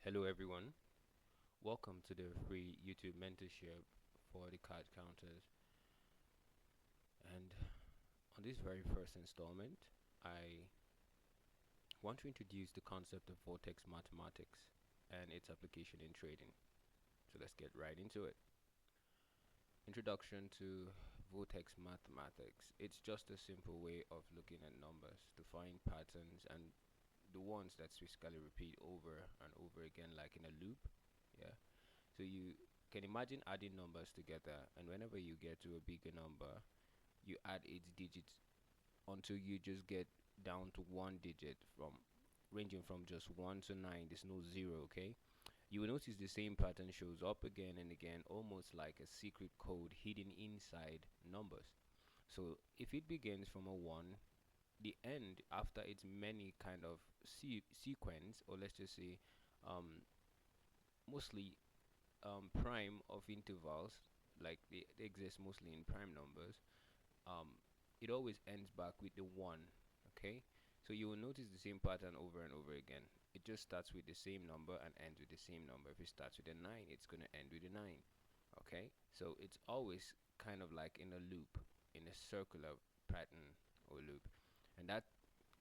Hello everyone, welcome to the free YouTube mentorship for the card counters. And on this very first installment, I want to introduce the concept of vortex mathematics and its application in trading. So let's get right into it. Introduction to vortex mathematics. It's just a simple way of looking at numbers to find patterns and the ones that physically repeat over and over again like in a loop. Yeah. So you can imagine adding numbers together, and whenever you get to a bigger number, you add its digits until you just get down to one digit from ranging from just 1 to 9. There's no zero, okay? You will notice the same pattern shows up again and again, almost like a secret code hidden inside numbers. So if it begins from a 1, the end after its many kind of sequence, or let's just say mostly prime of intervals, like they exist mostly in prime numbers, um, it always ends back with the 1. Okay, so you will notice the same pattern over and over again. It just starts with the same number and ends with the same number. If it starts with a 9, it's going to end with a 9. Okay, so it's always kind of like in a loop, in a circular pattern or loop, and that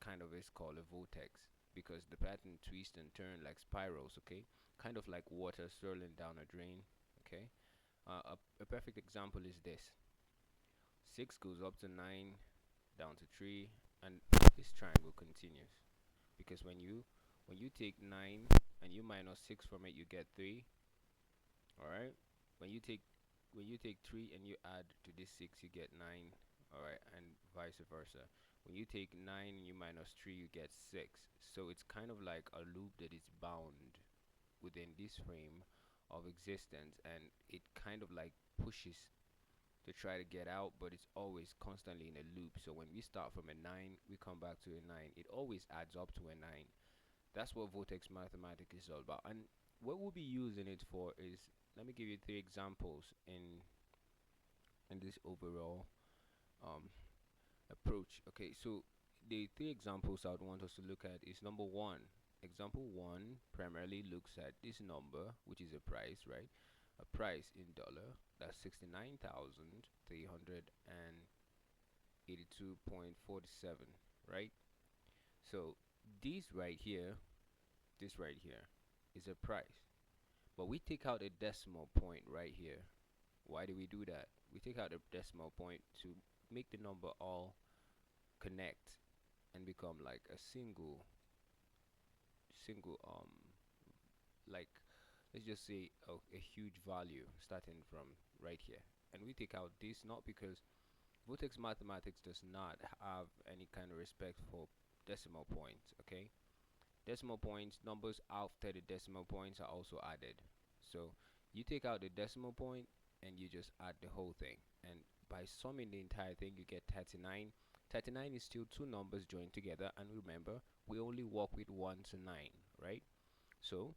kind of is called a vortex because the pattern twists and turn like spirals. Okay, kind of like water swirling down a drain. Okay, a perfect example is this: 6 goes up to 9, down to 3, and this triangle continues because when you take 9 and you minus 6 from it, you get 3. All right, when you take 3 and you add to this 6, you get 9. All right, and vice versa. When you take 9 and you minus 3, you get 6. So it's kind of like a loop that is bound within this frame of existence, and it kind of like pushes to try to get out, but it's always constantly in a loop. So when we start from a 9, we come back to a 9. It always adds up to a 9. That's what vortex mathematics is all about. And what we'll be using it for is, let me give you 3 examples in this overall um, approach. Okay, so the 3 examples I would want us to look at is number 1. Example 1 primarily looks at this number, which is a price, right? A price in dollar, that's 69,382.47, right? So this right here is a price. But we take out a decimal point right here. Why do we do that? We take out a decimal point to make the number all connect and become like a single like, let's just say a huge value starting from right here. And we take out this not because vortex mathematics does not have any kind of respect for decimal points. Okay, decimal points, numbers after the decimal points are also added. So you take out the decimal point and you just add the whole thing, and by summing the entire thing you get 39. 39 is still two numbers joined together, and remember, we only work with 1 to 9, right? So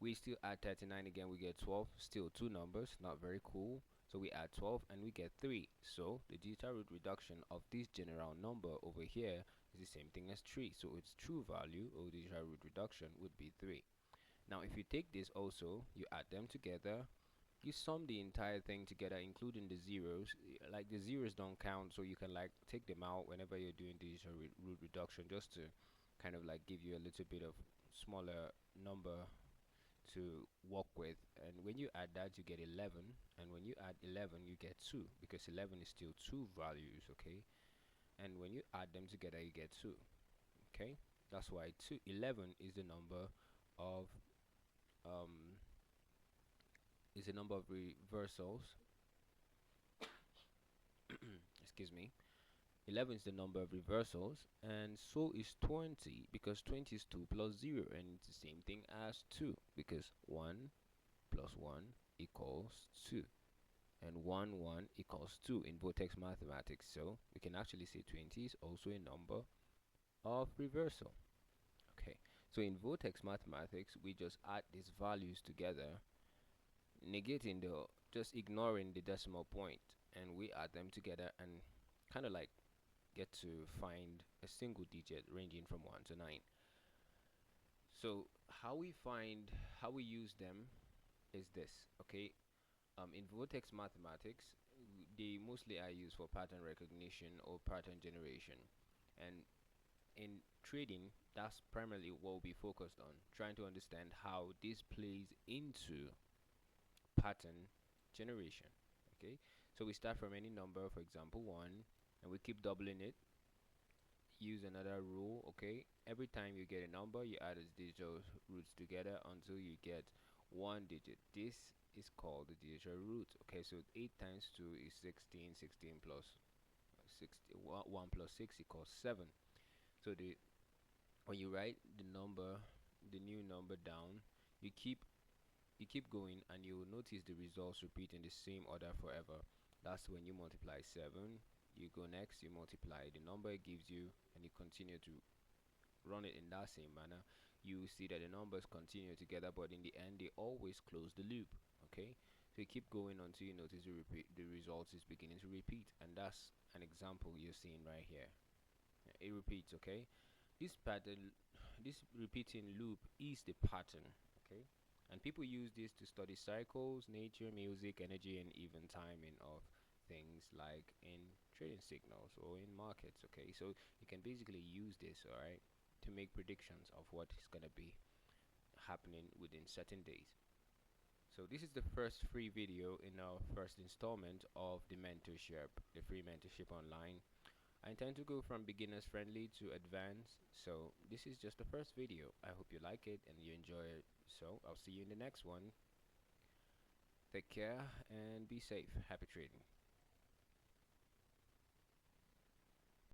we still add 39 again, we get 12, still two numbers, not very cool. So we add 12 and we get 3. So the digital root reduction of this general number over here is the same thing as 3. So its true value, or digital root reduction, would be 3. Now if you take this also, you add them together, you sum the entire thing together including the zeros. Like, the zeros don't count, so you can like take them out whenever you're doing digital root reduction, just to kind of like give you a little bit of smaller number to work with. And when you add that, you get 11, and when you add 11 you get 2, because 11 is still two values. Okay, and when you add them together you get 2. Okay, that's why 11 is the number of um reversals. Excuse me. 11 is the number of reversals, and so is 20, because 20 is 2 plus 0, and it's the same thing as 2, because 1 plus 1 equals 2, and 1 equals 2 in vortex mathematics. So we can actually say 20 is also a number of reversal. Okay, so in vortex mathematics we just add these values together, negating the just ignoring the decimal point, and we add them together and kind of like get to find a single digit ranging from 1 to 9. So how we use them is this, okay? In vortex mathematics, they mostly are used for pattern recognition or pattern generation, and in trading, that's primarily what we'll be focused on, trying to understand how this plays into pattern generation. Okay, so we start from any number, for example 1, and we keep doubling it. Use another rule. Okay, every time you get a number, you add its digital roots together until you get one digit. This is called the digital root. Okay, so 8 times 2 is 16. 16 plus 60, 1 plus 6 equals 7. So the when you write the new number down, you keep going, and you will notice the results repeat in the same order forever. That's when you multiply 7, you go next, you multiply the number it gives you, and you continue to run it in that same manner. You will see that the numbers continue together, but in the end they always close the loop. Okay, so you keep going until you notice the results is beginning to repeat, and that's an example you're seeing right here. It repeats. Okay, this pattern, this repeating loop is the pattern. Okay, and people use this to study cycles, nature, music, energy, and even timing of things like in trading signals or in markets. Okay, so you can basically use this, all right, to make predictions of what is going to be happening within certain days. So this is the first free video in our first installment of the mentorship, the free mentorship online. I intend to go from beginners friendly to advanced, so this is just the first video. I hope you like it and you enjoy it. So I'll see you in the next one. Take care and be safe. Happy trading.